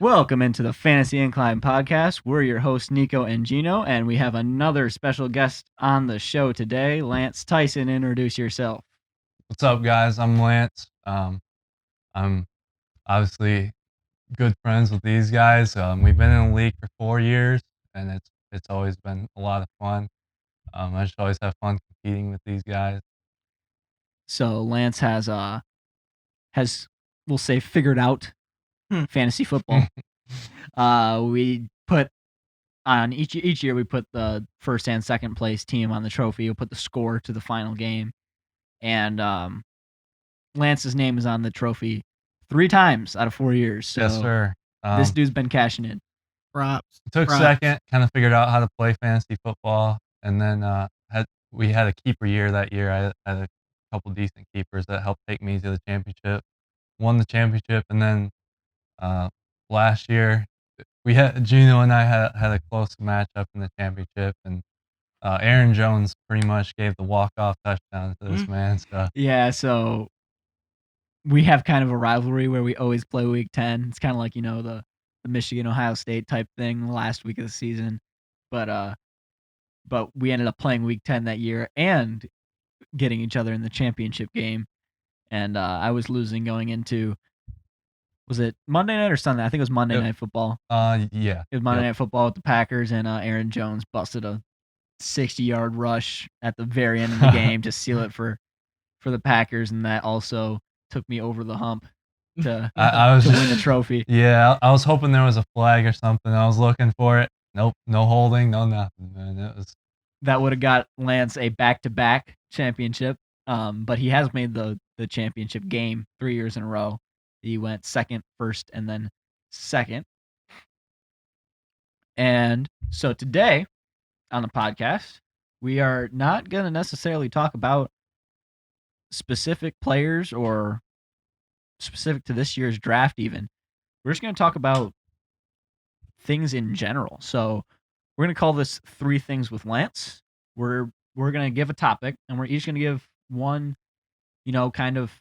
Welcome into the Fantasy Incline Podcast. We're your hosts, Neco and Gino, and we have another special guest on the show today. Lance Tyson, introduce yourself. What's up, guys? I'm Lance. I'm obviously good friends with these guys. We've been in the league for 4 years, and it's always been a lot of fun. I just always have fun competing with these guys. So Lance has we'll say figured out fantasy football. We put on each year we put the first and second place team on the trophy. We'll put the score to the final game, and Lance's name is on the trophy 3 times out of 4 years. So Yes, sir. This dude's been cashing in. Props. Took Props. second, kind of figured out how to play fantasy football, and then we had a keeper year that year. I had a couple decent keepers that helped take me to the championship. Won the championship, and then last year Gino and I had a close matchup in the championship, and Aaron Jones pretty much gave the walk-off touchdown to this man. So Yeah, so we have kind of a rivalry where we always play Week 10. It's kind of like, the Michigan-Ohio State type thing the last week of the season. But we ended up playing Week 10 that year and getting each other in the championship game. And I was losing going into, was it Monday night or Sunday? I think it was Monday Night Football. Yeah. It was Monday Night Football with the Packers, and Aaron Jones busted a 60-yard rush at the very end of the game to seal it for the Packers, and that also took me over the hump to win the trophy. Yeah, I was hoping there was a flag or something. I was looking for it. Nope, no holding, no nothing, man. That would have got Lance a back-to-back championship, but he has made the championship game 3 years in a row. He went second, first, and then second. And so today on the podcast, we are not going to necessarily talk about specific players or specific to this year's draft even. We're just going to talk about things in general. So we're going to call this 3 Things with Lance. We're going to give a topic, and we're each going to give one, kind of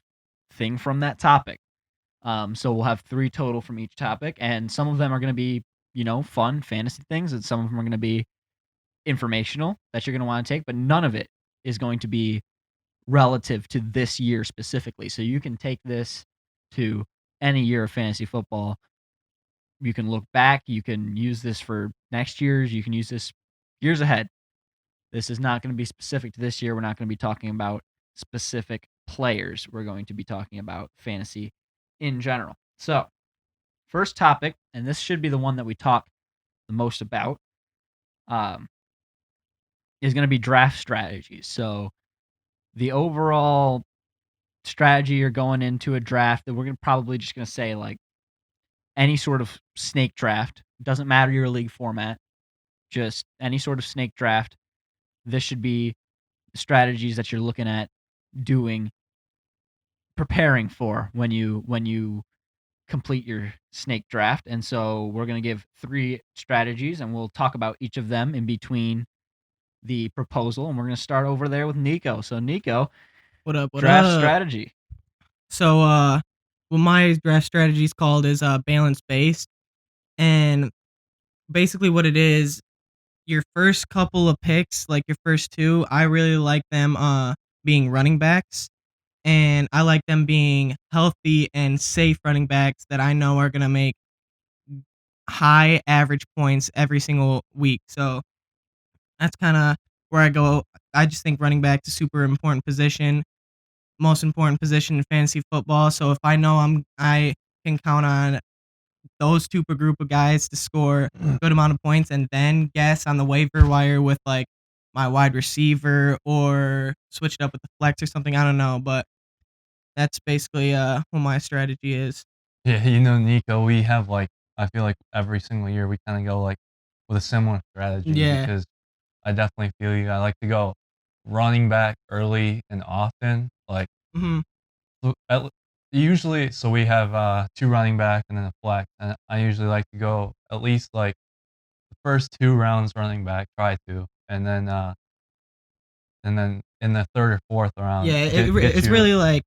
thing from that topic. So we'll have 3 total from each topic, and some of them are going to be, fun fantasy things, and some of them are going to be informational that you're going to want to take, but none of it is going to be relative to this year specifically. So you can take this to any year of fantasy football. You can look back. You can use this for next year's. You can use this years ahead. This is not going to be specific to this year. We're not going to be talking about specific players. We're going to be talking about fantasy in general. So, first topic, and this should be the one that we talk the most about, is going to be draft strategies. So, the overall strategy you're going into a draft, that we're probably just going to say like any sort of snake draft. Doesn't matter your league format, just any sort of snake draft. This should be strategies that you're looking at preparing for when you complete your snake draft. And so we're going to give 3 strategies, and we'll talk about each of them in between the proposal. And we're going to start over there with Neco. So Neco, what up? Draft strategy. So what my draft strategy is called is balance based, and basically what it is, your first couple of picks, like your first 2, I really like them being running backs, and I like them being healthy and safe running backs that I know are gonna make high average points every single week. So that's kind of where I go. I just think running back is a super important position, most important position in fantasy football. So if I know I can count on those super group of guys to score a good amount of points, and then guess on the waiver wire with like my wide receiver or switch it up with the flex or something. I don't know, but that's basically what my strategy is. Yeah, Nico, we have I feel like every single year we kind of go like with a similar strategy. Yeah. Because I definitely feel you. I like to go running back early and often. Usually, so we have 2 running back and then a flex, and I usually like to go at least like the first 2 rounds running back, try to, and then in the 3rd or 4th round. Yeah, it's really like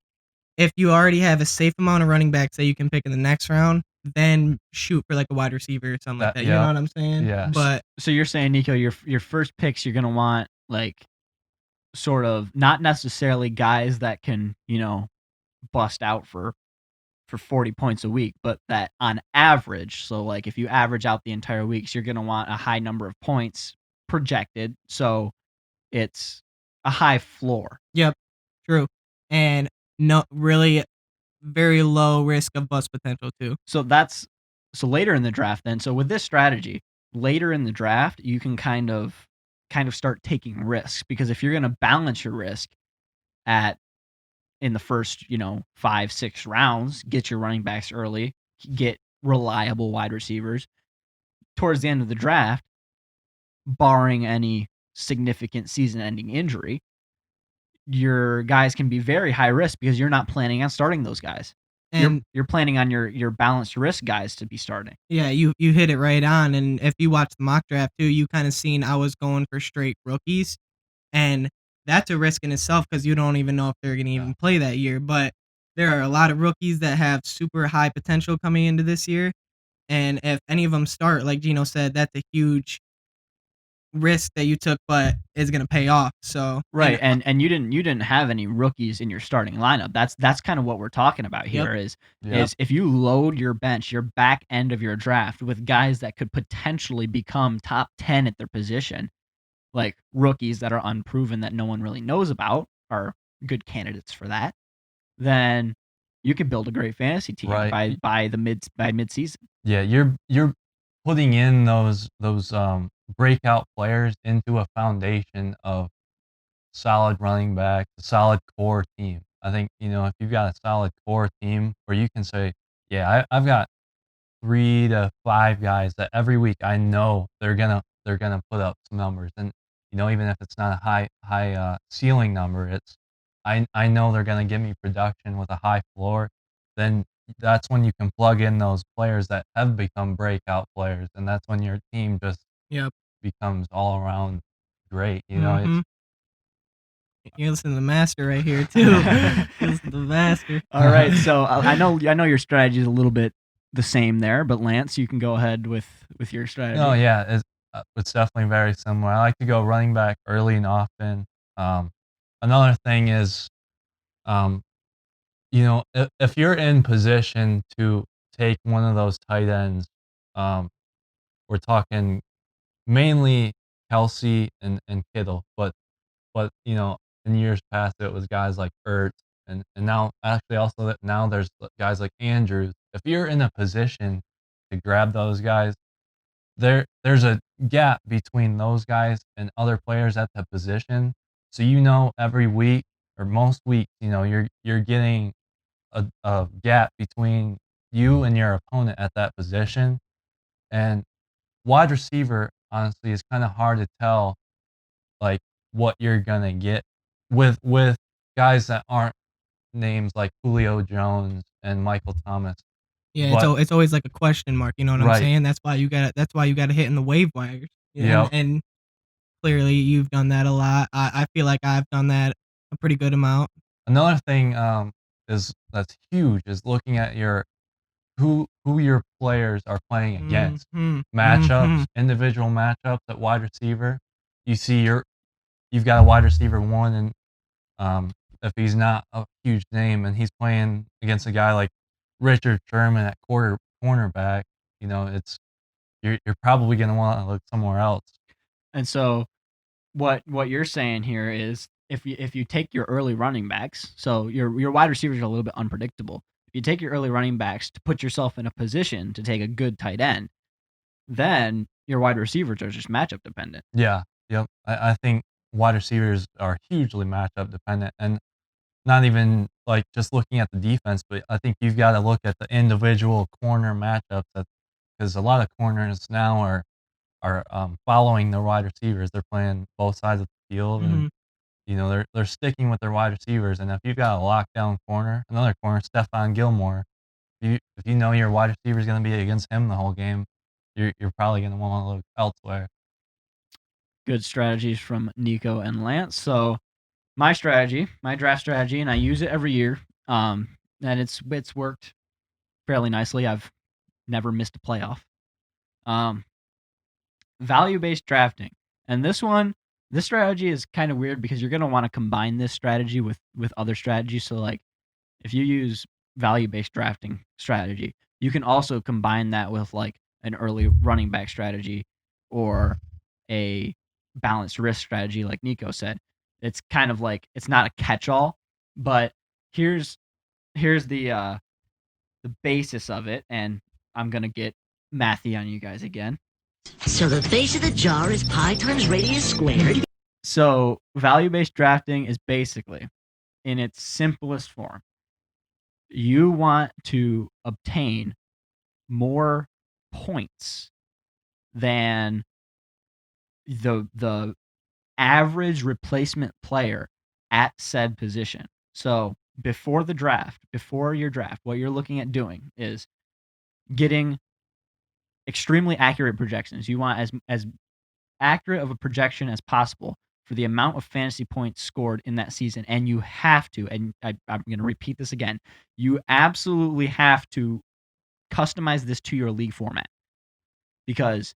if you already have a safe amount of running backs that you can pick in the next round, then shoot for like a wide receiver or something like that. You know what I'm saying? Yeah. But So you're saying, Nico, your first picks, you're gonna want like sort of not necessarily guys that can, bust out for 40 points a week, but that on average, so like if you average out the entire weeks, you're gonna want a high number of points projected. So it's a high floor. yep, true. And no really very low risk of bust potential too. So later in the draft then. So with this strategy, later in the draft, you can kind of start taking risks, because if you're going to balance your risk in the first, 5, 6 rounds, get your running backs early, get reliable wide receivers towards the end of the draft, barring any significant season-ending injury, your guys can be very high risk because you're not planning on starting those guys. And you're planning on your balanced risk guys to be starting. yeah, you hit it right on. And if you watch the mock draft too, you kind of seen I was going for straight rookies, and that's a risk in itself because you don't even know if they're going to even play that year. But there are a lot of rookies that have super high potential coming into this year, and if any of them start, like Gino said, that's a huge risk that you took, but it's going to pay off. So right, and you didn't have any rookies in your starting lineup. That's kind of what we're talking about here. Is if you load your bench, your back end of your draft with guys that could potentially become top 10 at their position, like rookies that are unproven that no one really knows about are good candidates for that, then you can build a great fantasy team by mid season. Yeah, you're putting in those breakout players into a foundation of solid running back, a solid core team. I think, if you've got a solid core team where you can say, yeah, I've got 3 to 5 guys that every week I know they're gonna put up some numbers, and even if it's not a high ceiling number, it's I know they're gonna give me production with a high floor. Then that's when you can plug in those players that have become breakout players, and that's when your team just becomes all around great. It's you listen to the master right here too. You listen to the master. All right, so I know your strategy is a little bit the same there, but Lance, you can go ahead with your strategy. No, yeah, it's definitely very similar. I like to go running back early and often. Another thing is, if you're in position to take one of those tight ends, we're talking mainly Kelsey and Kittle, but in years past it was guys like Ertz, and now actually also that now there's guys like Andrews. If you're in a position to grab those guys, there's a gap between those guys and other players at the position. So every week or most weeks, you're getting a gap between you and your opponent at that position. And wide receiver, honestly, is kind of hard to tell, like, what you're gonna get with guys that aren't names like Julio Jones and Michael Thomas. Yeah, it's always like a question mark. You know what I'm saying? That's why you got to hit in the wave wires. Yeah, and clearly you've done that a lot. I feel like I've done that a pretty good amount. Another thing that's huge is looking at who your players are playing against. Matchups, individual matchups at wide receiver. You see you've got a wide receiver one, and if he's not a huge name and he's playing against a guy like Richard Sherman at cornerback, it's you're probably going to want to look somewhere else. And so what you're saying here is if you take your early running backs, so your wide receivers are a little bit unpredictable. If you take your early running backs to put yourself in a position to take a good tight end, then your wide receivers are just matchup dependent. Yeah, yep. I think wide receivers are hugely matchup dependent, and not even like just looking at the defense, but I think you've got to look at the individual corner matchups, because a lot of corners now are following their wide receivers. They're playing both sides of the field, and they're sticking with their wide receivers. And if you've got a lockdown corner, another corner, Stephon Gilmore, if you know your wide receiver is going to be against him the whole game, you're probably going to want to look elsewhere. Good strategies from Neco and Lance. So my draft strategy, and I use it every year, and it's worked fairly nicely. I've never missed a playoff. Value-based drafting. And this strategy is kind of weird because you're going to want to combine this strategy with other strategies. So like if you use value-based drafting strategy, you can also combine that with like an early running back strategy or a balanced risk strategy like Neco said. It's kind of like it's not a catch-all, but here's the basis of it, and I'm going to get mathy on you guys again. So the base of the jar is pi times radius squared. So value-based drafting is basically, in its simplest form, you want to obtain more points than the average replacement player at said position. So before your draft, what you're looking at doing is getting extremely accurate projections. You want as accurate of a projection as possible for the amount of fantasy points scored in that season. And you have to, and I'm going to repeat this again, you absolutely have to customize this to your league format. Because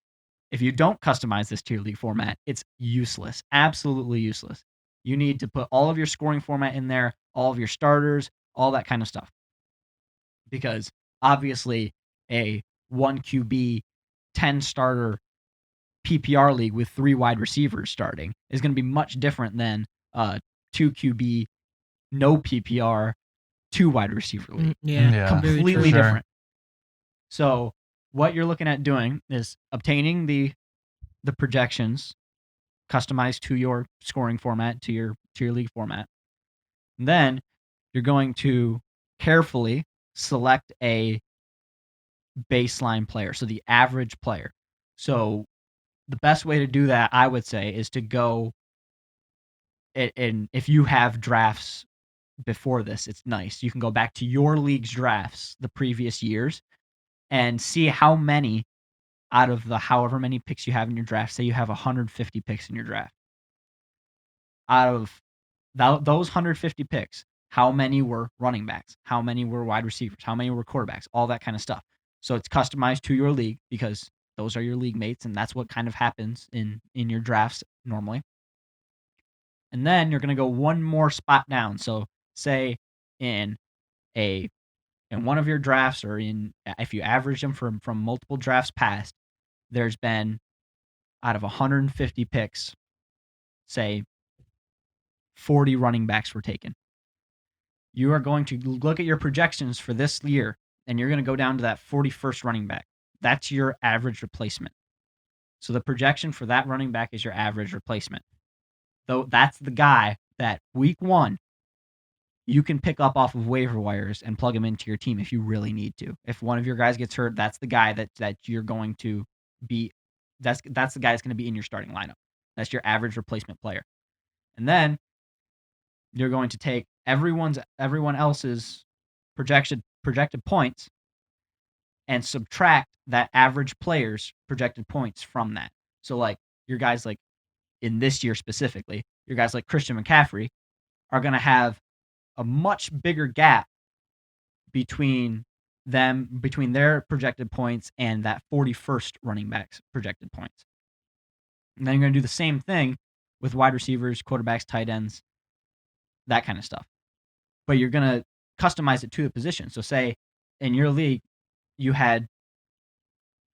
if you don't customize this to your league format, it's useless, absolutely useless. You need to put all of your scoring format in there, all of your starters, all that kind of stuff. Because obviously a 1 QB, 10 starter PPR league with 3 wide receivers starting is going to be much different than 2 QB, no PPR, 2 wide receiver league. Yeah. Completely different. So what you're looking at doing is obtaining the projections customized to your scoring format, to your league format. And then you're going to carefully select a baseline player, so the average player. So the best way to do that, I would say, is to go and if you have drafts before this, it's nice. You can go back to your league's drafts the previous years and see how many out of the however many picks you have in your draft. Say you have 150 picks in your draft. Out of those 150 picks, how many were running backs? How many were wide receivers? How many were quarterbacks? All that kind of stuff. So it's customized to your league because those are your league mates, and that's what kind of happens in your drafts normally. And then you're going to go one more spot down. So say in one of your drafts, or if you average them from multiple drafts past, there's been out of 150 picks, say 40 running backs were taken. You are going to look at your projections for this year, and you're going to go down to that 41st running back. That's your average replacement. So the projection for that running back is your average replacement. Though that's the guy that week 1 you can pick up off of waiver wires and plug him into your team if you really need to. If one of your guys gets hurt, that's the guy that you're going to be. That's the guy that's going to be in your starting lineup. That's your average replacement player. And then you're going to take everyone else's projected points and subtract that average player's projected points from that. So like your guys like in this year specifically, your guys like Christian McCaffrey are going to have a much bigger gap between their projected points and that 41st running back's projected points. And then you're going to do the same thing with wide receivers, quarterbacks, tight ends, that kind of stuff. But you're going to customize it to the position. So say in your league, you had,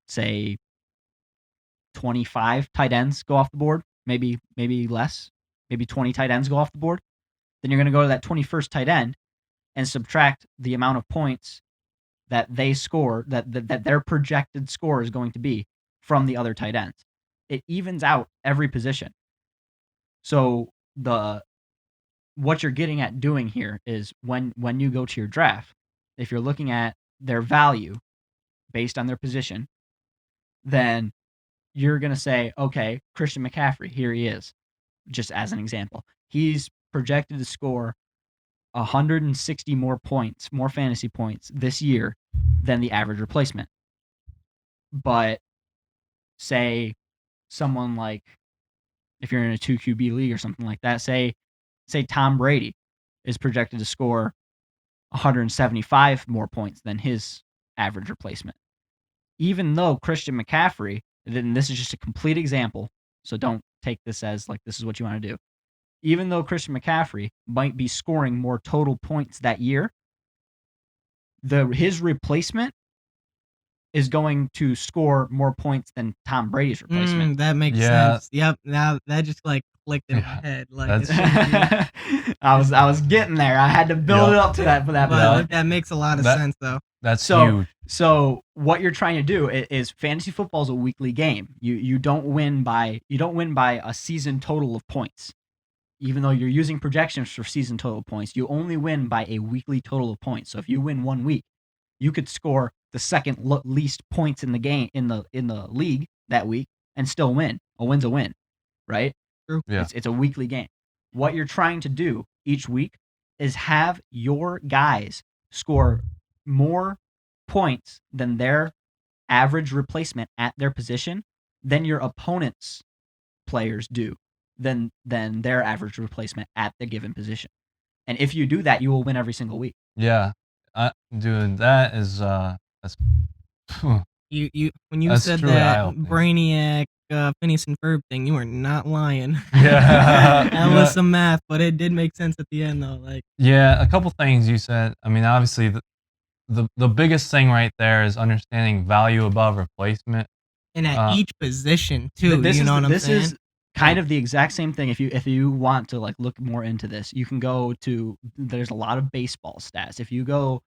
say, 25 tight ends go off the board, maybe less, maybe 20 tight ends go off the board. Then you're going to go to that 21st tight end and subtract the amount of points that they score, that their projected score is going to be from the other tight ends. It evens out every position. So what you're getting at doing here is when you go to your draft, if you're looking at their value based on their position, then you're going to say, okay, Christian McCaffrey, here he is, just as an example. He's projected to score 160 more points, more fantasy points this year than the average replacement. But say someone like, if you're in a 2 QB league or something like that, say Tom Brady is projected to score 175 more points than his average replacement. even though Christian McCaffrey, then this is just a complete example, so don't take this as like this is what you want to do. Even though Christian McCaffrey might be scoring more total points that year, his replacement is going to score more points than Tom Brady's replacement. That makes sense. Yep. Now that just like clicked in my head. Like I was getting there. I had to build it up to that for that. But that makes a lot of sense though. That's huge. So what you're trying to do is fantasy football is a weekly game. You don't win by a season total of points. Even though you're using projections for season total points, you only win by a weekly total of points. So if you win 1 week, you could score the second least points in the game in the league that week and still win. A win's a win, right? True. Yeah. It's a weekly game. What you're trying to do each week is have your guys score more points than their average replacement at their position than your opponent's players do than their average replacement at the given position. And if you do that, you will win every single week. Yeah. Dude, that is that's You when you That's said truly that eye-opening. Brainiac Phineas and Ferb thing, you were not lying. Yeah. That was some math, but it did make sense at the end though. Like Yeah, a couple things you said. I mean, obviously the biggest thing right there is understanding value above replacement. and at each position too. This you is know what I'm this saying? is kind of the exact same thing. If you want to like look more into this, you can go to, there's a lot of baseball stats. If you go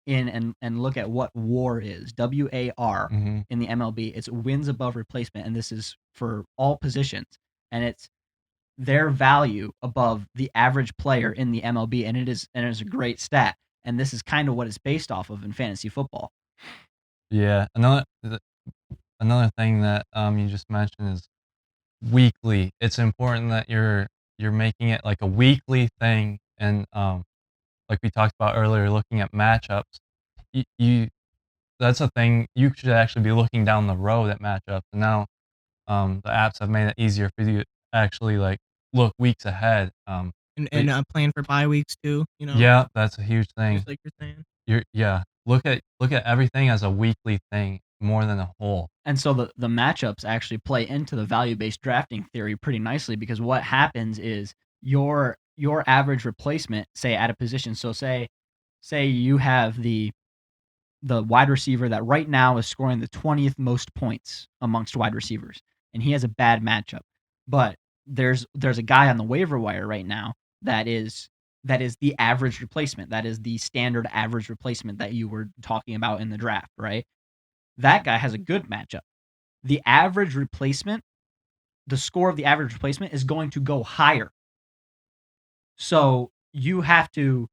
in and look at what WAR is, WAR Mhm. in the MLB, it's wins above replacement, and this is for all positions, and it's their value above the average player in the MLB, and it is a great stat. And this is kind of what it's based off of in fantasy football. Yeah. Another thing that you just mentioned is weekly. It's important that you're making it like a weekly thing, and like we talked about earlier, looking at matchups. You that's a thing you should actually be looking down the road at matchups. And now the apps have made it easier for you to actually like look weeks ahead. And plan for bye weeks too. You know. Yeah, that's a huge thing. Just like you're saying. Look at everything as a weekly thing more than a whole. And so the matchups actually play into the value-based drafting theory pretty nicely, because what happens is your average replacement, say at a position. So say you have the wide receiver that right now is scoring the 20th most points amongst wide receivers, and he has a bad matchup. But there's a guy on the waiver wire right now that is the average replacement. That is the standard average replacement that you were talking about in the draft, right? That guy has a good matchup. The average replacement, the score of the average replacement is going to go higher. So you have to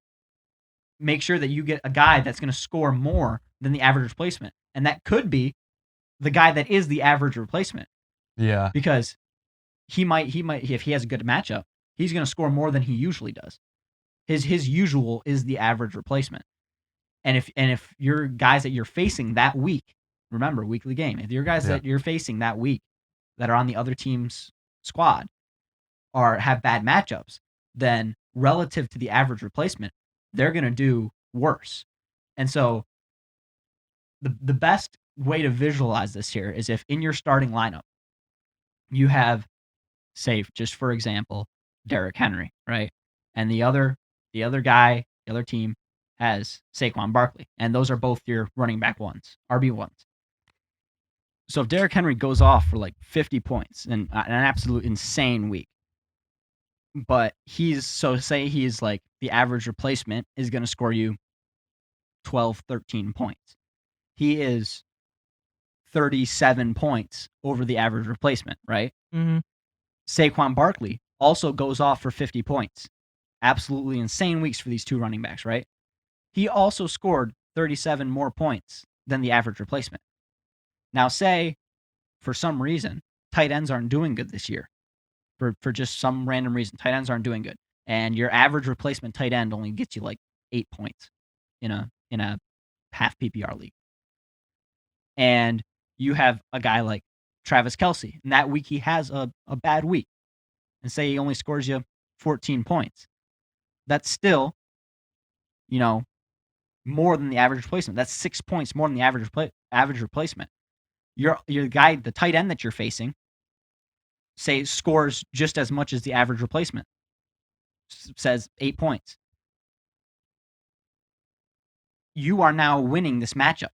make sure that you get a guy that's going to score more than the average replacement. And that could be the guy that is the average replacement. Yeah. Because he might if he has a good matchup, he's going to score more than he usually does. His usual is the average replacement. And if your guys that you're facing that week, remember, weekly game, if your guys that you're facing that week that are on the other team's squad have bad matchups, then relative to the average replacement, they're going to do worse. And so the best way to visualize this here is if in your starting lineup you have, say, just for example, Derrick Henry, right? And the other guy, the other team has Saquon Barkley, and those are both your running back ones, RB ones. So if Derrick Henry goes off for like 50 points and an absolute insane week, but say he's like the average replacement is going to score you 12, 13 points. He is 37 points over the average replacement, right? Mm-hmm. Saquon Barkley also goes off for 50 points. Absolutely insane weeks for these two running backs, right? He also scored 37 more points than the average replacement. Now, say, for some reason, tight ends aren't doing good this year. For just some random reason, tight ends aren't doing good. And your average replacement tight end only gets you like 8 points in a half PPR league. And you have a guy like Travis Kelce, and that week he has a bad week. And say he only scores you 14 points. That's still, more than the average replacement. That's 6 points more than the average replacement. your guy, the tight end that you're facing, say scores just as much as the average replacement, says 8 points. You are now winning this matchup.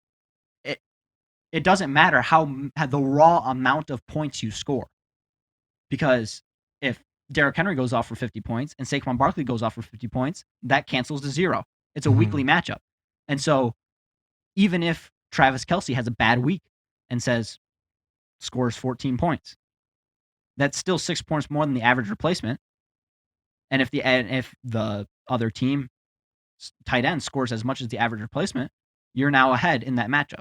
It doesn't matter how the raw amount of points you score, because if Derrick Henry goes off for 50 points and Saquon Barkley goes off for 50 points, that cancels to 0. It's a weekly matchup. And so even if Travis Kelce has a bad week and scores 14 points, that's still 6 points more than the average replacement. And if the other team tight end scores as much as the average replacement, you're now ahead in that matchup.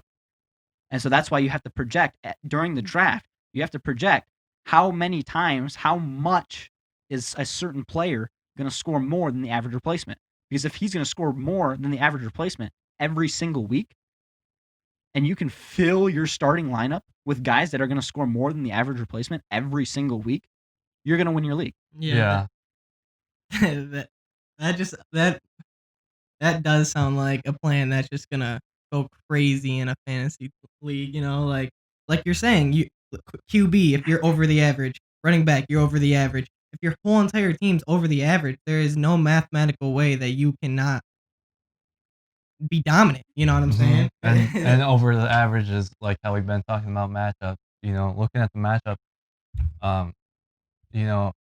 And so that's why you have to project during the draft. You have to project how many times, how much is a certain player going to score more than the average replacement. Because if he's going to score more than the average replacement every single week, and you can fill your starting lineup with guys that are going to score more than the average replacement every single week, you're going to win your league. Yeah. That does sound like a plan that's just gonna go crazy in a fantasy league. Like you're saying, you QB, if you're over the average, running back, you're over the average. If your whole entire team's over the average, there is no mathematical way that you cannot be dominant. You know what I'm saying? And over the average is like how we've been talking about matchup. Looking at the matchup, you know,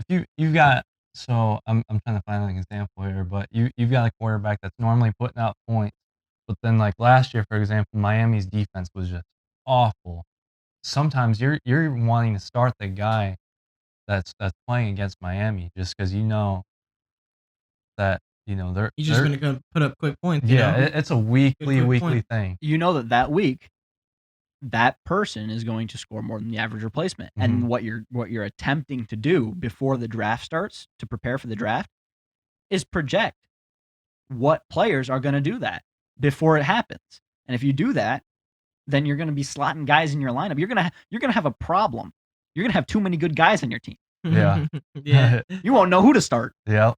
if you've got, so I'm trying to find an example here, but you've got a quarterback that's normally putting out points, but then like last year, for example, Miami's defense was just awful. Sometimes you're wanting to start the guy that's playing against Miami just because that they're He's just gonna put up quick points. it's a weekly point. thing. You know that week, that person is going to score more than the average replacement. And what you're attempting to do before the draft starts to prepare for the draft is project what players are going to do that before it happens. And if you do that, then you're going to be slotting guys in your lineup. You're going to have a problem. You're going to have too many good guys on your team. Yeah. Yeah. You won't know who to start. Yeah.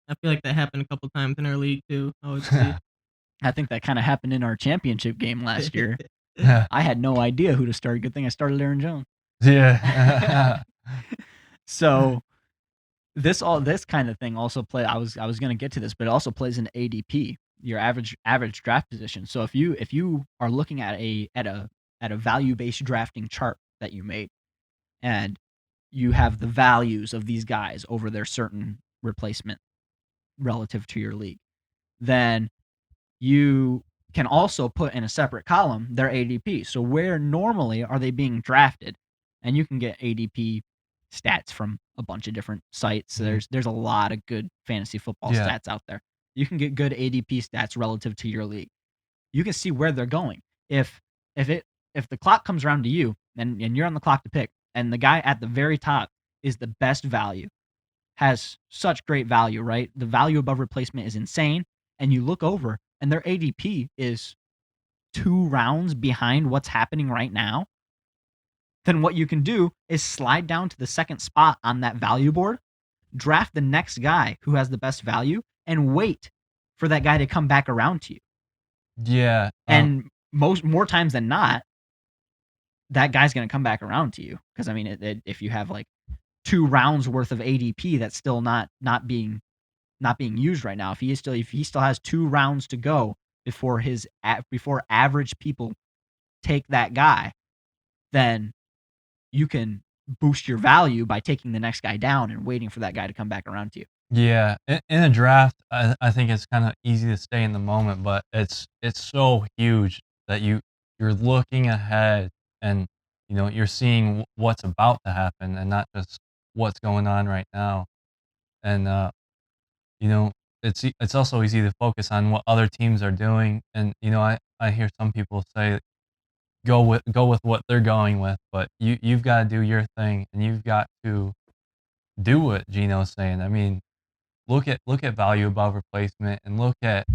I feel like that happened a couple times in our league too. I think that kind of happened in our championship game last year. Yeah. I had no idea who to start. Good thing I started Aaron Jones. Yeah. So this kind of thing also play. I was going to get to this, but it also plays in ADP, your average draft position. So if you are looking at a value-based drafting chart that you made, and you have the values of these guys over their certain replacement relative to your league, then you can also put in a separate column their ADP. So where normally are they being drafted? And you can get ADP stats from a bunch of different sites. So there's a lot of good fantasy football stats out there. You can get good ADP stats relative to your league. You can see where they're going. If the clock comes around to you and you're on the clock to pick, and the guy at the very top is the best value, has such great value, right? The value above replacement is insane. And you look over and their ADP is 2 rounds behind what's happening right now, then what you can do is slide down to the second spot on that value board, draft the next guy who has the best value, and wait for that guy to come back around to you. Yeah. And more times than not, that guy's going to come back around to you. Because, I mean, if you have like 2 rounds worth of ADP that's still not being used right now, if he still has 2 rounds to go before average people take that guy, then you can boost your value by taking the next guy down and waiting for that guy to come back around to you. Yeah, in a draft, I think it's kind of easy to stay in the moment, but it's so huge that you're looking ahead and you're seeing what's about to happen and not just what's going on right now. And it's also easy to focus on what other teams are doing. And I hear some people say go with what they're going with, but you've got to do your thing and you've got to do what Gino's saying. I mean, look at value above replacement and look at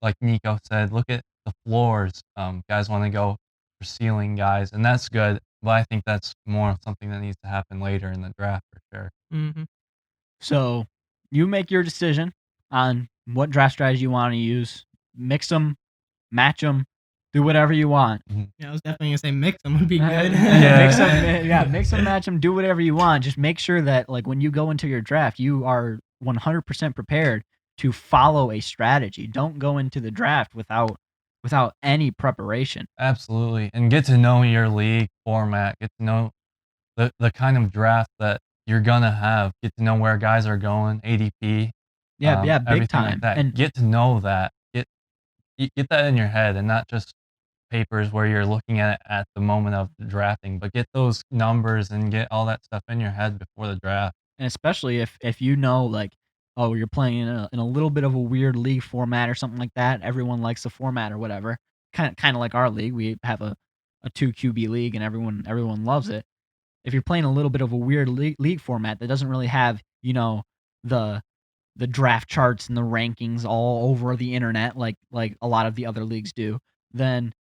like Neco said, look at the floors. Guys want to go for ceiling guys, and that's good, but I think that's more of something that needs to happen later in the draft for sure. Mm-hmm. So you make your decision on what draft strategy you want to use. Mix them, match them, Do whatever you want. Yeah, I was definitely gonna say mix them would be good. Mix them, match them, do whatever you want. Just make sure that like when you go into your draft, you are 100% prepared to follow a strategy. Don't go into the draft without any preparation. Absolutely. And get to know your league format. Get to know the kind of draft that you're gonna have. Get to know where guys are going, ADP. Yeah, big everything time. like that. And get to know that. Get that in your head, and not just papers where you're looking at it at the moment of the drafting, but get those numbers and get all that stuff in your head before the draft. And especially if you know, like, oh, you're playing in a little bit of a weird league format or something like that. Everyone likes the format or whatever. Kind of like our league. We have a 2 QB league and everyone loves it. If you're playing a little bit of a weird league format that doesn't really have, the draft charts and the rankings all over the internet like a lot of the other leagues do, then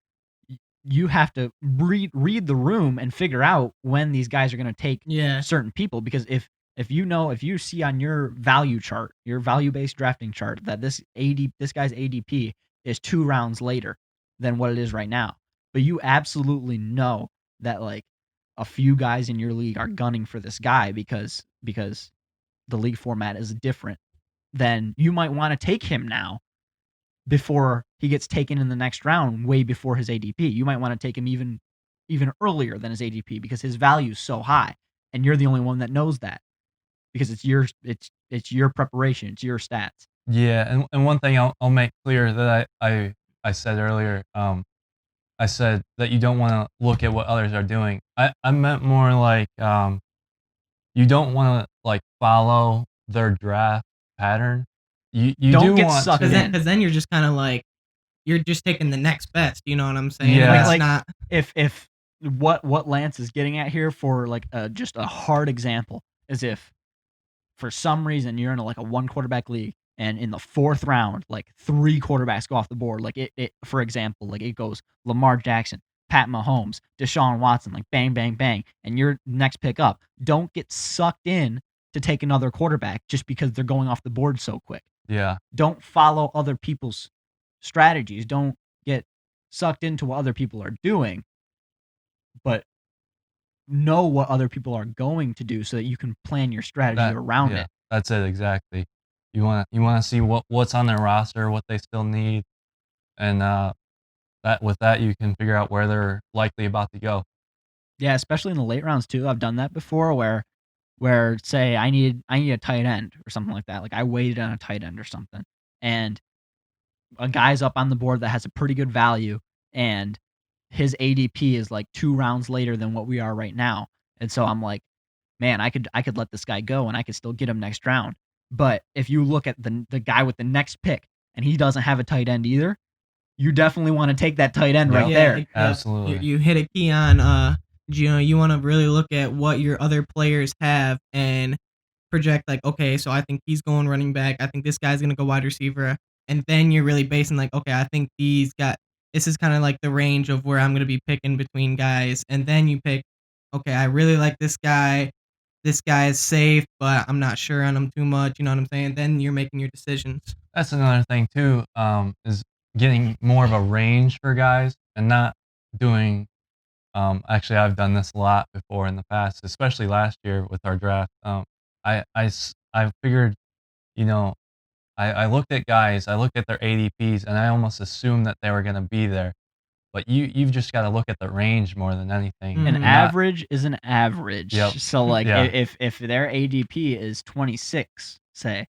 you have to read the room and figure out when these guys are going to take certain people. Because if you see on your value chart, your value-based drafting chart, that this guy's ADP is 2 rounds later than what it is right now, but you absolutely know that like a few guys in your league are gunning for this guy because the league format is different, then you might want to take him now before he gets taken in the next round, way before his ADP. You might want to take him even earlier than his ADP because his value is so high, and you're the only one that knows that because it's your preparation, it's your stats. Yeah, and one thing I'll make clear that I said earlier, I said that you don't want to look at what others are doing. I meant more like you don't want to like follow their draft pattern. You don't do get want sucked to, in. Because then you're just kind of like, you're just taking the next best. You know what I'm saying? Yeah. It's Like not. if what Lance is getting at here for like just a hard example is if for some reason you're in a 1 quarterback league and in the 4th round like 3 quarterbacks go off the board, like it for example, like it goes Lamar Jackson, Pat Mahomes, Deshaun Watson, like bang bang bang, and your next pick up, don't get sucked in to take another quarterback just because they're going off the board so quick. yeah. Don't follow other people's strategies. Don't get sucked into what other people are doing, but know what other people are going to do so that you can plan your strategy around it. That's it exactly. You want to see what's on their roster, what they still need, and with that you can figure out where they're likely about to go. Yeah, especially in the late rounds too. I've done that before where say I need a tight end or something like that. Like I waited on a tight end or something, and a guy's up on the board that has a pretty good value, and his ADP is like 2 rounds later than what we are right now. And so I'm like, man, I could let this guy go and I could still get him next round. But if you look at the guy with the next pick and he doesn't have a tight end either, you definitely want to take that tight end right there. Absolutely. You hit a key on, Gino. You want to really look at what your other players have and project like, okay, so I think he's going running back. I think this guy's going to go wide receiver. And then you're really basing like, okay, I think this is kind of like the range of where I'm going to be picking between guys. And then you pick, okay, I really like this guy. This guy is safe, but I'm not sure on him too much. You know what I'm saying? Then you're making your decisions. That's another thing too, is getting more of a range for guys and not doing. Actually, I've done this a lot before in the past, especially last year with our draft. I figured, I looked at guys, I looked at their ADPs, and I almost assumed that they were going to be there. But you've just got to look at the range more than anything. An average is an average. Yep. So like Yeah. if their ADP is 26, say,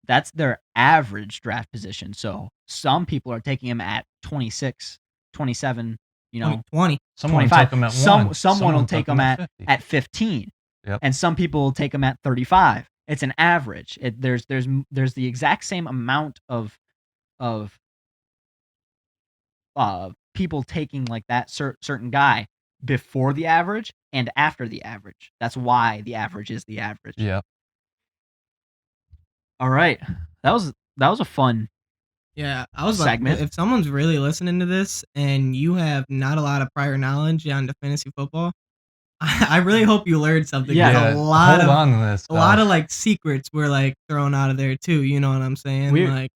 that's their average draft position. So some people are taking him at 26, 27, 20. Someone 25. took them at Someone will take took them at 50. at 15. Yep. And some people will take them at 35. It's an average. There's the exact same amount of people taking like that certain guy before the average and after the average. That's why the average is the average. Yeah. All right. That was a fun Yeah, I was segment. like, if someone's really listening to this and you have not a lot of prior knowledge on the fantasy football, I really hope you learned something. Yeah. There's a lot Hold of on to this. a lot of like secrets were like thrown out of there too. You know what I'm saying?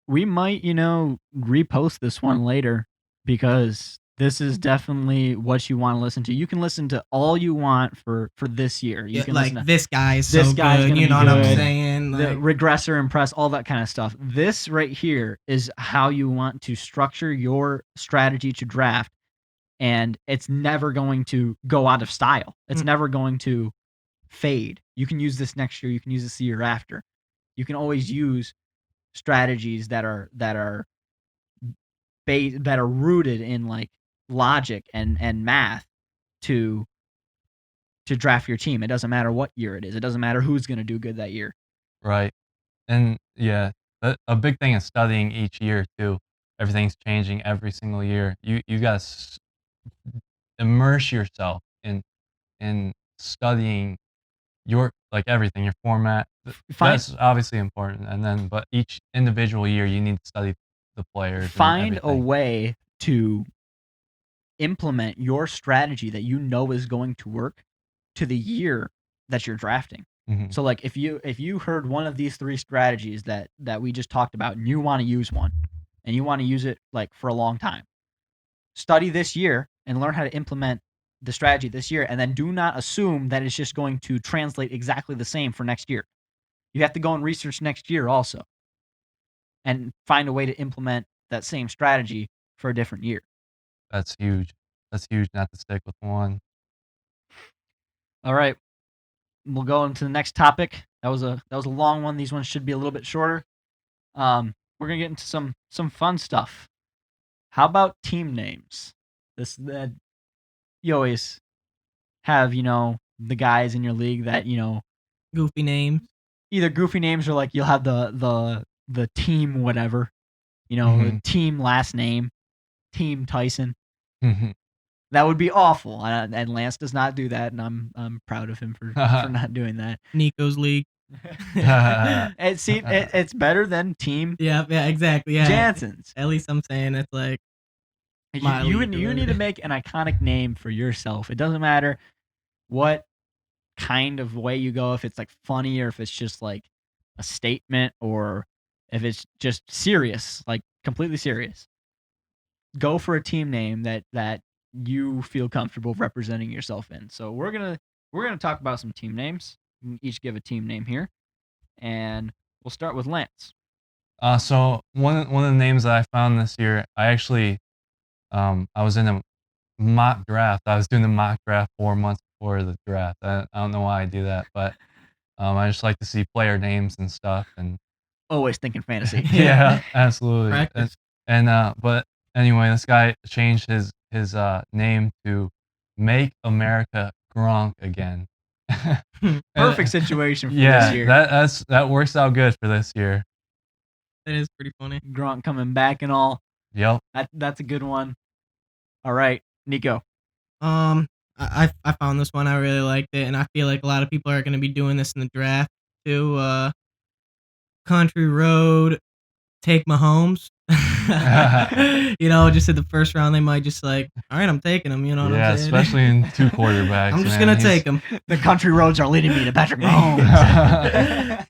We might repost this one later because this is definitely what you want to listen to. You can listen to all you want for this year. You can listen to this guy's this so guy's good. gonna You be know what I'm good. saying? the Like, regressor, impress, all that kind of stuff. This right here is how you want to structure your strategy to draft, and it's never going to go out of style. It's never going to fade. You can use this next year. You can use this the year after. You can always use strategies that are rooted in like logic and math to draft your team. It doesn't matter what year it is. It doesn't matter who's going to do good that year. Right. And yeah, a big thing is studying each year too. Everything's changing every single year. You got to immerse yourself in studying your like everything, your format. That's obviously important. And then, but each individual year, you need to study the players. Find and a way to implement your strategy that you know is going to work to the year that you're drafting. Mhm. So like if you heard one of these three strategies that we just talked about and you want to use one and you want to use it like for a long time, study this year and learn how to implement the strategy this year, and then do not assume that it's just going to translate exactly the same for next year. You have to go and research next year also and find a way to implement that same strategy for a different year. That's huge. That's huge not to stick with one. All right. We'll go into the next topic. That was a long one. These ones should be a little bit shorter. We're gonna get into some fun stuff. How about team names? That you always have, the guys in your league that, goofy names. either goofy names or like you'll have the team whatever, the team last name, Team Tyson. Mhm. That would be awful. And Lance does not do that, and I'm proud of him for not doing that. Nico's league. It's better than Team Yeah, exactly. Yeah. Jansen's. At least I'm saying it's like You need to make an iconic name for yourself. It doesn't matter what kind of way you go, if it's like funny or if it's just like a statement or if it's just serious, like completely serious. Go for a team name that you feel comfortable representing yourself in. So we're gonna talk about some team names. We can each give a team name here, and we'll start with Lance. So one of the names that I found this year, I actually, I was in a mock draft. I was doing the mock draft 4 months before the draft. I don't know why I do that, but I just like to see player names and stuff. And Always thinking fantasy. yeah, absolutely. Practice. But anyway, this guy changed his name to Make America Gronk Again. Perfect situation for Yeah, this year. that works out good for this year. That is pretty funny. Gronk coming back and all. Yep. That's a good one. All right, Nico. I found this one. I really liked it, and I feel like a lot of people are going to be doing this in the draft too. Country Road, take Mahomes. Just at the first round, they might just like, all right, I'm taking him. You know what I'm saying? Especially in two quarterbacks. I'm just man. gonna take him. The country roads are leading me to Patrick Mahomes.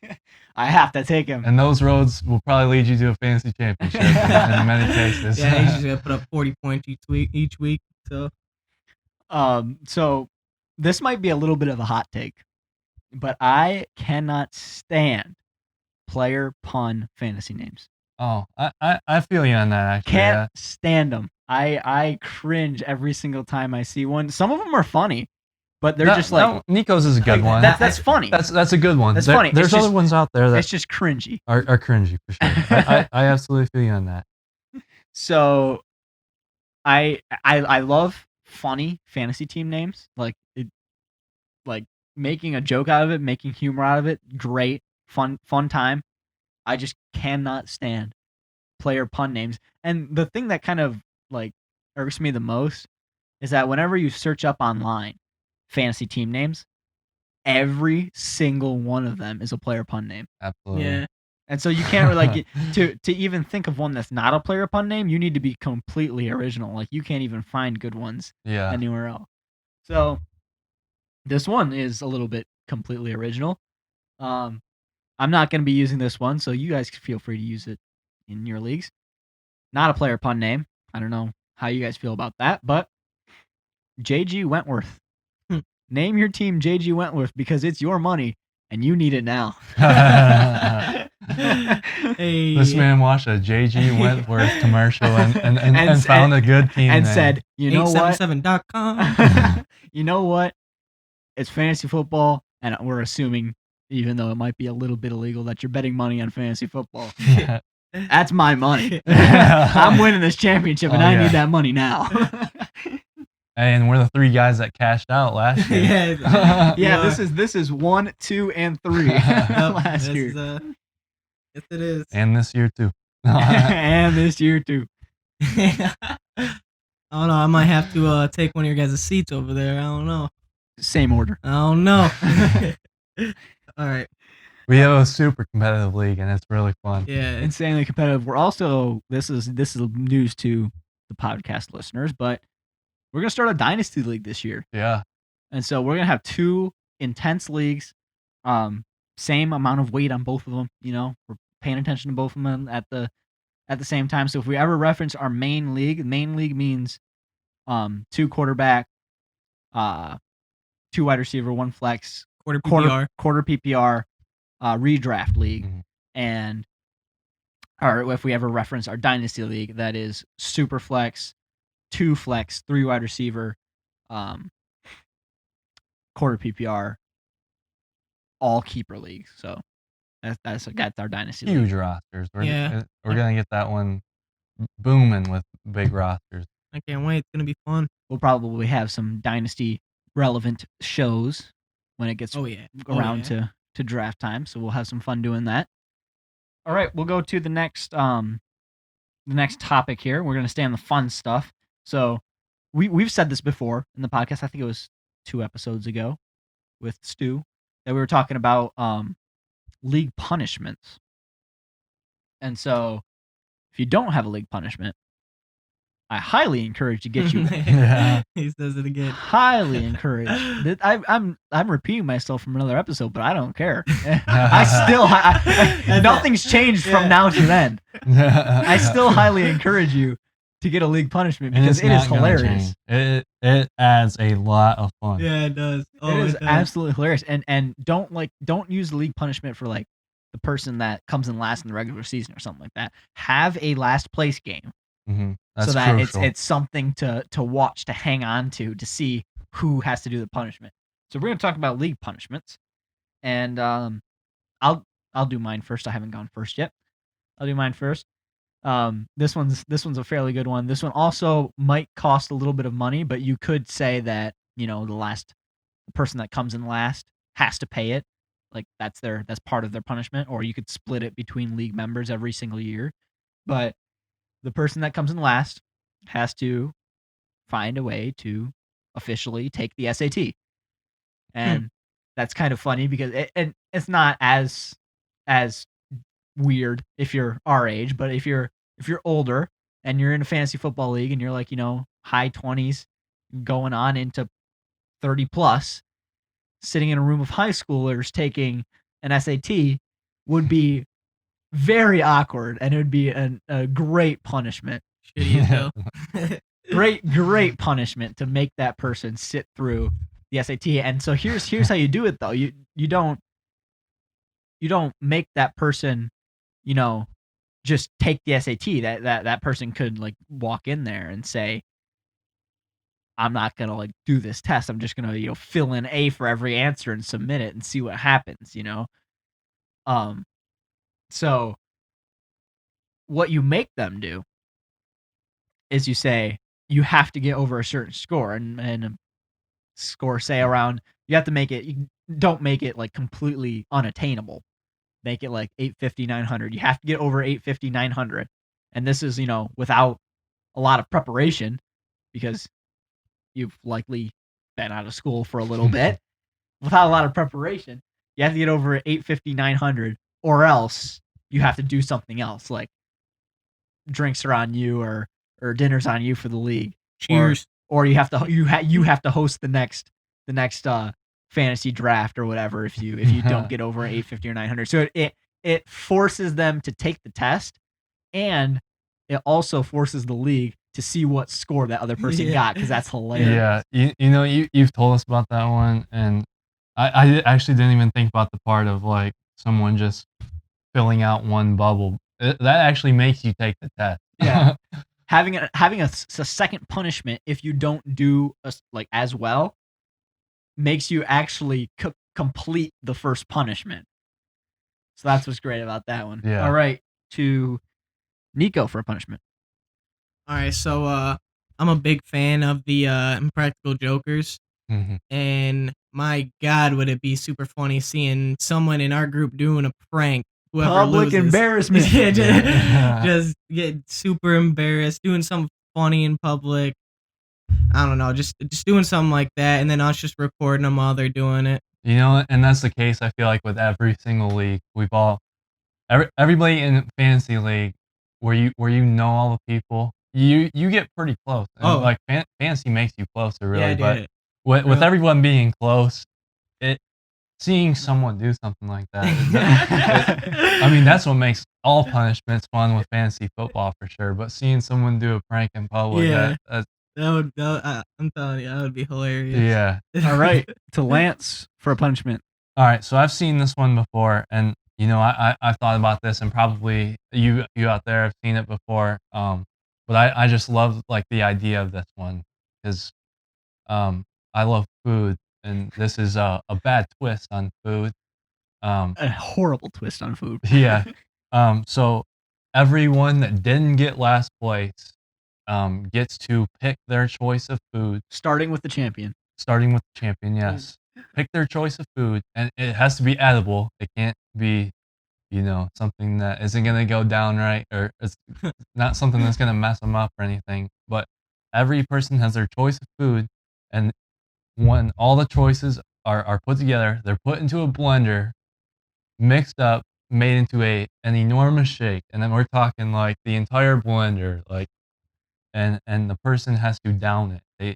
I have to take him. And those roads will probably lead you to a fantasy championship in many cases. Yeah, he's just gonna put up 40 points each week. So, so this might be a little bit of a hot take, but I cannot stand player pun fantasy names. Oh, I feel you on that. Actually, Can't stand them. I cringe every single time I see one. Some of them are funny, but they're just like Nico's is a good one. That's funny. That's a good one. That's funny. There's other ones out there that it's just cringy. are cringy for sure. I absolutely feel you on that. So, I love funny fantasy team names. Like making a joke out of it, making humor out of it. Great, fun time. I just cannot stand player pun names. And the thing that kind of like irks me the most is that whenever you search up online fantasy team names, every single one of them is a player pun name. Absolutely. Yeah. And so you can't really like to even think of one that's not a player pun name, you need to be completely original. Like you can't even find good ones anywhere else. So this one is a little bit completely original. I'm not going to be using this one, so you guys feel free to use it in your leagues. Not a player pun name. I don't know how you guys feel about that. But JG Wentworth. Hmm. Name your team JG Wentworth because it's your money and you need it now. Hey. This man watched a JG Wentworth commercial and found a good team and name. said, you know what? 877.com. You know what? It's fantasy football, and we're assuming, even though it might be a little bit illegal, that you're betting money on fantasy football. That's my money. I'm winning this championship, and I need that money now. And we're the 3 guys that cashed out last year. Yeah, this is 1, 2, and 3 last year. Yes, it is. And this year too. And this year too. I don't know. I might have to take one of your guys' seats over there. I don't know. Same order. I don't know. All right. We have a super competitive league, and it's really fun. Yeah. Insanely competitive. We're also this is news to the podcast listeners, but we're gonna start a dynasty league this year. Yeah. And so we're gonna have 2 intense leagues. Same amount of weight on both of them. You know, we're paying attention to both of them at the same time. So if we ever reference our main league means 2 quarterback, 2 wide receiver, 1 flex, quarter PPR, quarter PPR, redraft league, Mhm. or if we ever reference our dynasty league, that is super flex, 2 flex, 3 wide receiver, quarter PPR, all keeper leagues. So that's our dynasty league. Huge rosters. We're Yeah. gonna get that one booming with big rosters. I can't wait. It's gonna be fun. We'll probably have some dynasty relevant shows when it gets around to draft time. So we'll have some fun doing that. All right, we'll go to the next topic here. We're gonna stay on the fun stuff. So we've said this before in the podcast. I think it was 2 episodes ago with Stu that we were talking about league punishments. And so if you don't have a league punishment, I highly encourage to get you one. Yeah. He says it again. Highly encourage. I'm repeating myself from another episode, but I don't care. Nothing's changed from now to then. I still highly encourage you to get a league punishment because it is hilarious. It adds a lot of fun. Yeah, it does. It is absolutely hilarious. And don't use the league punishment for like the person that comes in last in the regular season or something like that. Have a last place game. Mm-hmm. That's so that crucial. it's something to watch, to hang on to see who has to do the punishment. So we're going to talk about league punishments, and I'll do mine first. I haven't gone first yet. I'll do mine first. This one's a fairly good one. This one also might cost a little bit of money, but you could say that the person that comes in last has to pay it. Like that's part of their punishment, or you could split it between league members every single year. But the person that comes in last has to find a way to officially take the SAT. And that's kind of funny because it's not as weird if you're our age, but if you're older and you're in a fantasy football league and you're like, high 20s going on into 30 plus, sitting in a room of high schoolers taking an SAT would be very awkward, and it would be a great punishment. Great punishment to make that person sit through the SAT. And so here's how you do it though. You don't make that person, just take the SAT. That person could like walk in there and say, I'm not gonna like do this test. I'm just gonna fill in A for every answer and submit it and see what happens. So what you make them do is you say you have to get over a certain score, and a score say around, you have to make it, you don't make it like completely unattainable. Make it like 850, 900. You have to get over 850, 900. And this is, without a lot of preparation because you've likely been out of school for a little bit. Without a lot of preparation, you have to get over 850, 900, or else you have to do something else, like drinks are on you or dinner's on you for the league. Cheers. Or you have to host the next fantasy draft or whatever if you don't get over 850 or 900. So it forces them to take the test, and it also forces the league to see what score that other person Yeah. got, because that's hilarious. Yeah, you've told us about that one, and I actually didn't even think about the part of like someone just filling out one bubble. That actually makes you take the test. Yeah. having a second punishment if you don't do like as well makes you actually complete the first punishment. So that's what's great about that one. Yeah. All right, to Neco for a punishment. All right, so I'm a big fan of the Impractical Jokers, Mhm. and my God, would it be super funny seeing someone in our group doing a prank. Whoever Public loses. embarrassment. Yeah, Yeah. just get super embarrassed, doing something funny in public. I don't know, just doing something like that, and then us just recording them while they're doing it. And that's the case. I feel like with every single league, everybody in fantasy league, where you know all the people, you get pretty close. And Oh. like fantasy makes you closer, really. Yeah, but dude. with Really. everyone being close, seeing someone do something like that, I mean, that's what makes all punishments fun with fantasy football for sure. But seeing someone do a prank in public, Yeah. that's I'm telling you, that would be hilarious. yeah. All right, to Lance for a punishment. All right, so I've seen this one before, and I've thought about this, and probably you out there have seen it before. But I just love like the idea of this one because I love food, and this is a bad twist on food. A horrible twist on food. Yeah. So everyone that didn't get last place gets to pick their choice of food, Starting with the champion. starting with the champion. Yes, pick their choice of food, and it has to be edible. It can't be, something that isn't gonna go down right, or it's not something that's gonna mess them up or anything. But every person has their choice of food, and when all the choices are put together, they're put into a blender, mixed up, made into an enormous shake, and then we're talking like the entire blender, like, and the person has to down it.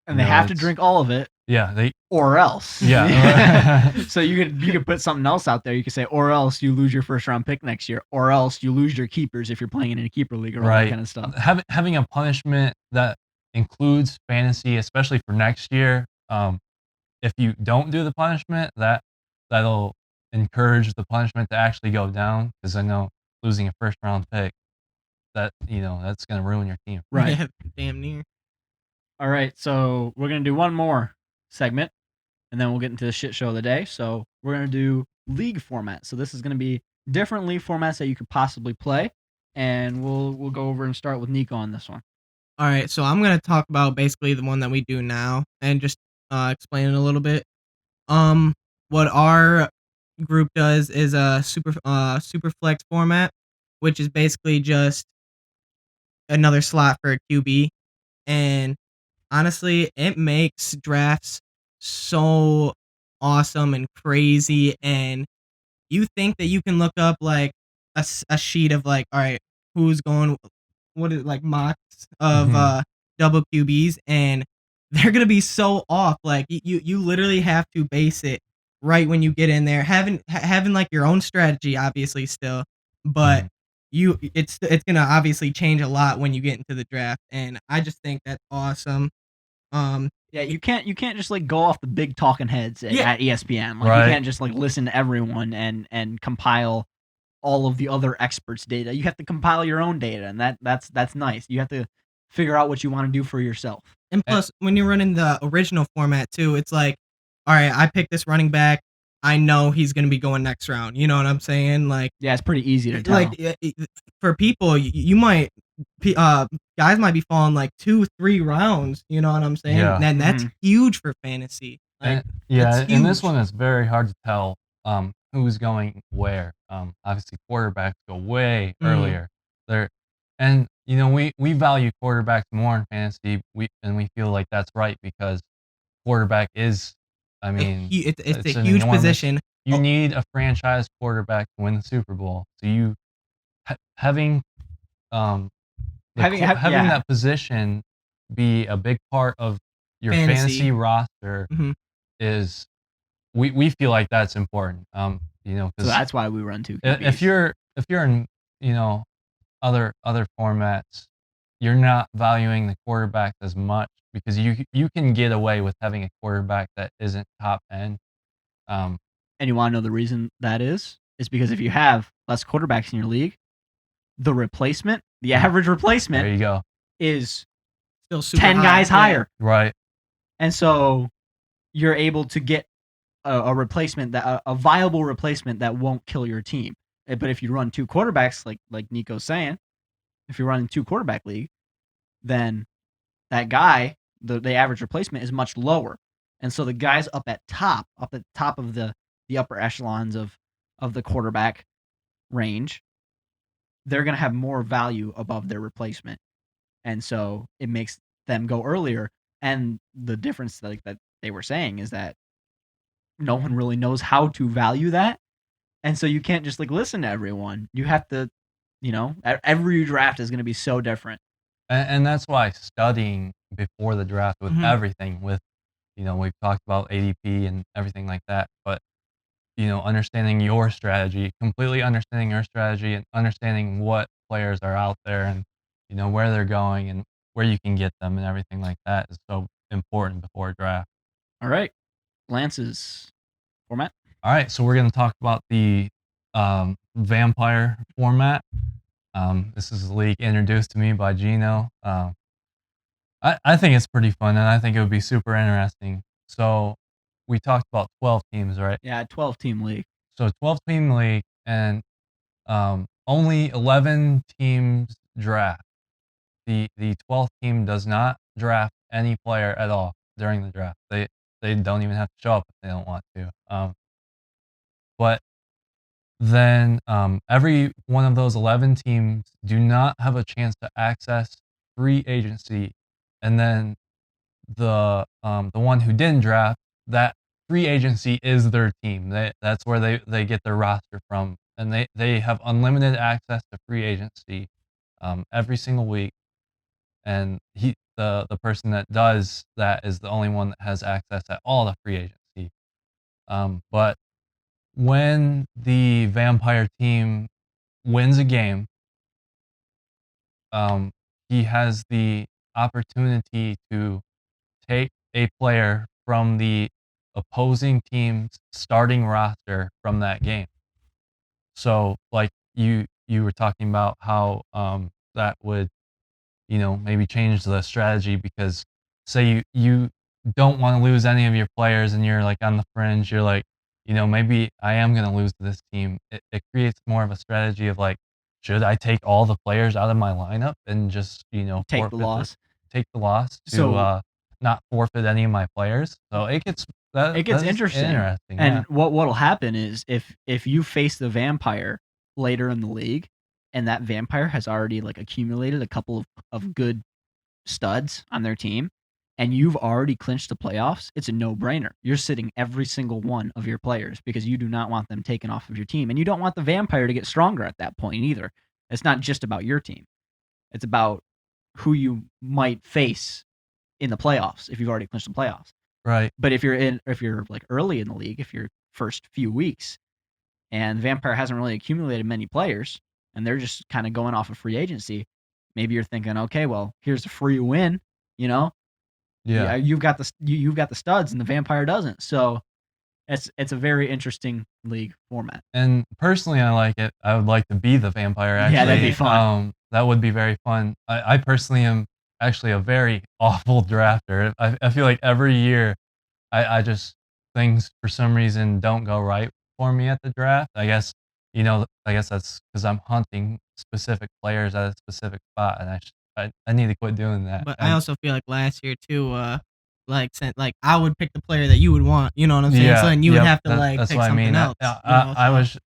And they have to drink all of it, Yeah, or else. Yeah. So you could put something else out there. You could say, or else you lose your first round pick next year, or else you lose your keepers if you're playing in a keeper league or all that right. kind of stuff. Having a punishment that includes fantasy, especially for next year. If you don't do the punishment, that'll encourage the punishment to actually go down, because I know losing a first round pick, that's gonna ruin your team. Right. Yeah, damn near. All right, so we're gonna do one more segment, and then we'll get into the shit show of the day. So we're gonna do league format. So this is gonna be different league formats that you could possibly play, and we'll go over and start with Neco on this one. All right, so I'm gonna talk about basically the one that we do now, and just explain it a little bit. What our group does is a super flex format, which is basically just another slot for a QB, and honestly, it makes drafts so awesome and crazy. And you think that you can look up like a sheet of like, all right, who's going, what is like mocks of double QBs, and they're gonna be so off. Like you literally have to base it right when you get in there, having like your own strategy, obviously still, but it's gonna obviously change a lot when you get into the draft, and I just think that's awesome. Yeah, you can't just like go off the big talking heads at ESPN. Like Right. you can't just like listen to everyone and compile all of the other experts' data. You have to compile your own data, and that's nice. You have to figure out what you want to do for yourself. And plus, when you're running the original format too, it's like, all right, I picked this running back. I know he's going to be going next round. You know what I'm saying? Like, Yeah, it's pretty easy to tell. like for people, you might, guys might be falling like 2-3 rounds. You know what I'm saying? Yeah. And that's huge for fantasy. Like, that's in this huge. one, it's very hard to tell who's going where. Obviously, quarterbacks go way earlier. And we value quarterbacks more in fantasy. We feel like that's right, because quarterback is, I mean, it's a an huge enormous- position. You need a franchise quarterback to win the Super Bowl. So having that position be a big part of your fantasy roster Mhm. is, we feel like that's important. So 'cause that's why we run two QBs. if you're in other formats, you're not valuing the quarterbacks as much because you can get away with having a quarterback that isn't top end. And you want to know the reason that is? Is because if you have less quarterbacks in your league, the average There replacement you go. is Still super 10 high, guys yeah. higher. Right. And so you're able to get a replacement, a viable replacement that won't kill your team. But if you run 2 quarterbacks, like Nico's saying, if you're running 2 quarterback league, then that guy, the average replacement is much lower. And so the guys up at top of the upper echelons of the quarterback range, they're going to have more value above their replacement. And so it makes them go earlier. And the difference that they were saying is that no one really knows how to value that. And so you can't just listen to everyone. You have to, every draft is going to be so different. And that's why studying before the draft with Mhm. everything, with, we've talked about ADP and everything like that, but, understanding your strategy, completely understanding your strategy and understanding what players are out there and, where they're going and where you can get them and everything like that is so important before a draft. All right. Lance's format. All right, so we're going to talk about the vampire format. This is a league introduced to me by Gino. I think it's pretty fun, and I think it would be super interesting. So we talked about 12 teams, right? Yeah, 12-team league. So 12-team league, and only 11 teams draft. The 12th team does not draft any player at all during the draft. They don't even have to show up if they don't want to. But then every one of those 11 teams do not have a chance to access free agency, and then the one who didn't draft, that free agency is their team. That's where they get their roster from, and they have unlimited access to free agency every single week. And the person that does that is the only one that has access at all the free agency. But when the vampire team wins a game, he has the opportunity to take a player from the opposing team's starting roster from that game. So, like you were talking about how that would, maybe change the strategy because say you don't want to lose any of your players and you're on the fringe, you're maybe I am going to lose to this team. It creates more of a strategy of should I take all the players out of my lineup and just, Take the loss. Take the loss to So- not forfeit any of my players. So it gets interesting. yeah. And what'll happen is if you face the vampire later in the league, and that vampire has already accumulated a couple of good studs on their team, and you've already clinched the playoffs, it's a no-brainer. You're sitting every single one of your players because you do not want them taken off of your team, and you don't want the vampire to get stronger at that point either. It's not just about your team. It's about who you might face in the playoffs if you've already clinched the playoffs. Right. But if you're early in the league, if you're first few weeks, and Vampire hasn't really accumulated many players, and they're just kind of going off of free agency, maybe you're thinking, okay, well, here's a free win. Yeah. You've got the studs, and the Vampire doesn't. So it's a very interesting league format. And personally, I like it. I would like to be the vampire, actually. Yeah, that'd be fun. That would be very fun. I personally am actually a very awful drafter. I feel like every year I just, things for some reason don't go right for me at the draft. I guess that's because I'm hunting specific players at a specific spot, and I need to quit doing that. But I also feel like last year too, I would pick the player that you would want. You know what I'm saying? Yeah, so then you would yep, have to that's pick what I something mean. else. I was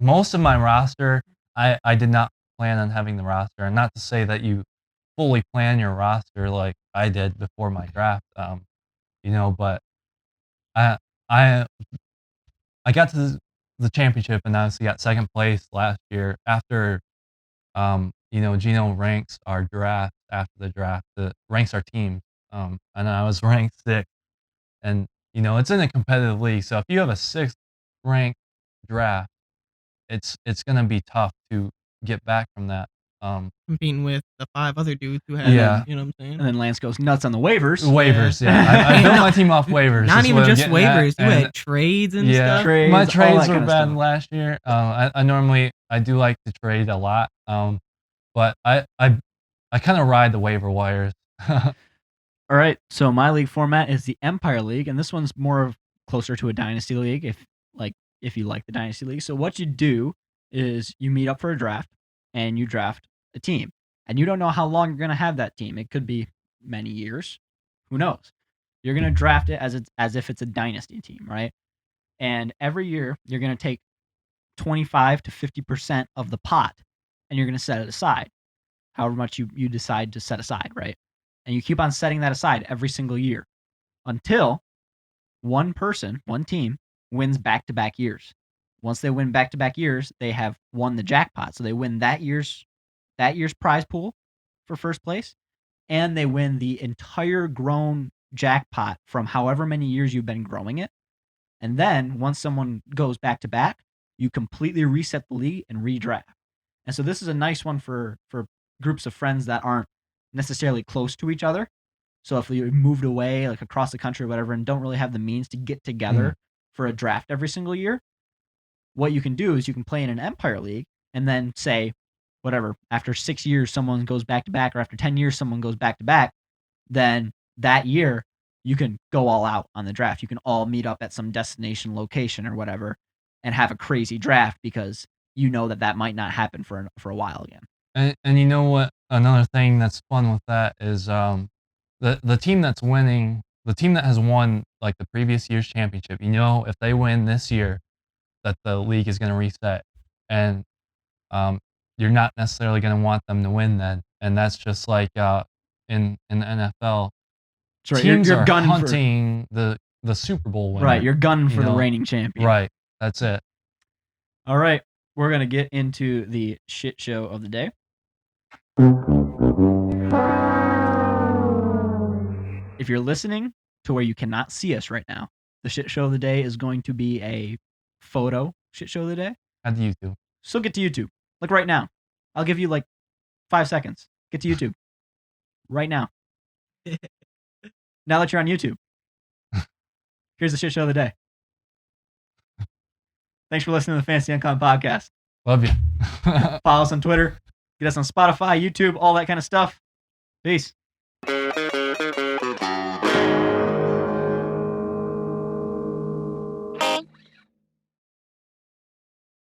most of my roster. I did not plan on having the roster, and not to say that you fully plan your roster like I did before my draft. But I I got to the championship and obviously got second place last year after Gino ranks our draft after the draft, ranks our team. And I was ranked 6th. And it's in a competitive league, so if you have a 6th ranked draft, it's gonna be tough to get back from that. competing with the 5 other dudes who had, Yeah. you know what I'm saying? And then Lance goes nuts on the waivers. Waivers, yeah. I built my team off waivers. Not is even what I'm just getting at, waivers. You and had trades and yeah, stuff. Trades, my all that trades kind were of bad stuff. last year. I do like to trade a lot, but I kind of ride the waiver wires. All right, so my league format is the Empire League, and this one's more of closer to a Dynasty League if you like the Dynasty League. So what you do is you meet up for a draft, and you draft a team. And you don't know how long you're going to have that team. It could be many years. Who knows? You're going to draft it as if it's a Dynasty team, right? And every year, you're going to take 25 to 50% of the pot, and you're going to set it aside, however much you decide to set aside, right? And you keep on setting that aside every single year until one team, wins back-to-back years. Once they win back-to-back years, they have won the jackpot. So they win that year's prize pool for first place, and they win the entire grown jackpot from however many years you've been growing it. And then once someone goes back-to-back, you completely reset the league and redraft. And so this is a nice one for groups of friends that aren't necessarily close to each other. So if you moved away, like across the country or whatever, and don't really have the means to get together for a draft every single year, what you can do is you can play in an Empire League, and then say, whatever, after 6 years someone goes back to back, or after 10 years someone goes back to back, then that year you can go all out on the draft. You can all meet up at some destination location or whatever and have a crazy draft, because you know that might not happen for a while again. And you know what? Another thing that's fun with that is the team that's winning, the team that has won like the previous year's championship. You know, if they win this year, that the league is going to reset, and you're not necessarily going to want them to win then. And that's just like in the NFL, That's right. teams You're are gunning hunting the Super Bowl winner. Right, you're gunning for you the know? reigning champion. Right, that's it. All right, we're going to get into the shit show of the day. If you're listening to where you cannot see us right now, the shit show of the day is going to be a photo shit show of the day. Add to YouTube. So get to YouTube. Like right now. I'll give you like 5 seconds. Get to YouTube. Right now. Now that you're on YouTube. Here's the shit show of the day. Thanks for listening to the Fantasy Incline Podcast. Love you. Follow us on Twitter. Get us on Spotify, YouTube, all that kind of stuff. Peace.